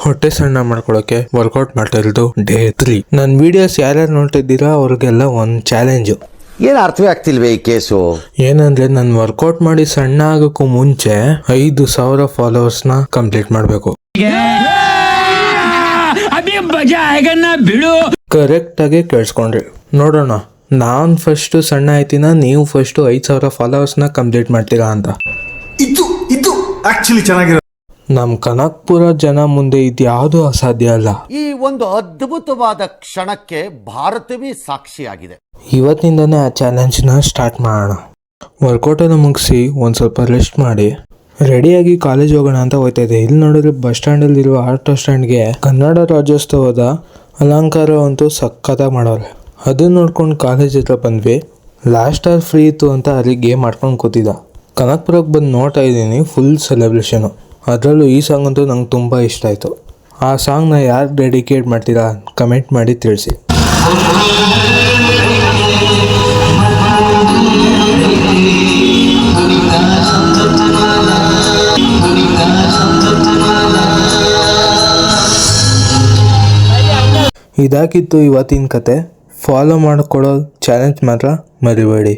ಹೊಟ್ಟೆ ಸಣ್ಣ ಮಾಡ್ಕೊಳಕ್ಕೆ ವರ್ಕೌಟ್ ಮಾಡ್ತಾ ಇರೋದು ಡೇ 3. ನನ್ನ ವಿಡಿಯೋಸ್ ಯಾರ್ಯಾರು ನೋಡ್ತಿದ್ದೀರಾ ಅವ್ರಿಗೆಲ್ಲ ಒಂದು ಚಾಲೆಂಜು. ಏನು ಅರ್ಥವೇ ಆಗ್ತಿಲ್ವೇ ಈ ಕೇಸು? ಏನಂದ್ರೆ ನಾನು ವರ್ಕೌಟ್ ಮಾಡಿ ಸಣ್ಣ ಆಗೋಕ್ಕೂ ಮುಂಚೆ 5,000 ಫಾಲೋವರ್ಸ್ನ ಕಂಪ್ಲೀಟ್ ಮಾಡಬೇಕು. ಕರೆಕ್ಟ್ ಆಗಿ ಕೇಳಿಸ್ಕೊಂಡ್ರಿ. ನೋಡೋಣ ನಾನು ಫಸ್ಟ್ ಸಣ್ಣ ಆಯ್ತಿನ, ನೀವು ಫಸ್ಟ್ 5,000 ಫಾಲೋವರ್ಸ್ನ ಕಂಪ್ಲೀಟ್ ಮಾಡ್ತೀರಾ ಅಂತ. ಇದು ಆಕ್ಚುಲಿ ಚೆನ್ನಾಗಿರೋ. ನಮ್ಮ ಕನಕ್ಪುರ ಜನ ಮುಂದೆ ಇದ್ಯಾವುದು ಅಸಾಧ್ಯ ಅಲ್ಲ. ಈ ಒಂದು ಅದ್ಭುತವಾದ ಕ್ಷಣಕ್ಕೆ ಭಾರತವೇ ಸಾಕ್ಷಿಯಾಗಿದೆ. ಇವತ್ತಿಂದನೇ ಆ ಚಾಲೆಂಜ್ನ ಸ್ಟಾರ್ಟ್ ಮಾಡೋಣ. ವರ್ಕೌಟನ್ನು ಮುಗಿಸಿ ಒಂದು ಸ್ವಲ್ಪ ರೆಸ್ಟ್ ಮಾಡಿ ರೆಡಿಯಾಗಿ ಕಾಲೇಜ್ ಹೋಗೋಣ ಅಂತ ಹೋಗ್ತಾ ಇದೆ. ಇಲ್ಲಿ ನೋಡಿದ್ರೆ ಬಸ್ ಸ್ಟ್ಯಾಂಡಲ್ಲಿರುವ ಆಟೋ ಸ್ಟ್ಯಾಂಡ್ಗೆ ಕನ್ನಡ ರಾಜ್ಯೋತ್ಸವದ ಅಲಂಕಾರ ಅಂತೂ ಸಖತ್ತಾಗಿ ಮಾಡೋರೆ. ಅದನ್ನ ನೋಡ್ಕೊಂಡು ಕಾಲೇಜ್ ಹತ್ರ ಬಂದ್ವಿ. ಲಾಸ್ಟ್ ಅವರ್ ಫ್ರೀ ಇತ್ತು ಅಂತ ಅಲ್ಲಿ ಗೇಮ್ ಆಡ್ಕೊಂಡು ಕೂತಿದ್ದ. ಕನಕ್ಪುರಕ್ಕೆ ಬಂದು ನೋಡ್ತಾ ಇದ್ದೀನಿ, ಫುಲ್ ಸೆಲೆಬ್ರೇಷನು. ಅದರಲ್ಲೂ ಈ ಸಾಂಗ್ ಅಂತೂ ನಂಗೆ ತುಂಬ ಇಷ್ಟ ಆಯಿತು. ಆ ಸಾಂಗ್ನ ಯಾರು ಡೆಡಿಕೇಟ್ ಮಾಡ್ತೀರಾ ಕಮೆಂಟ್ ಮಾಡಿ ತಿಳಿಸಿ. ಇದಾಗಿತ್ತು ಇವತ್ತಿನ ಕತೆ. ಫಾಲೋ ಮಾಡಿಕೊಡೋ ಚಾಲೆಂಜ್ ಮಾತ್ರ ಮರಿಬೇಡಿ.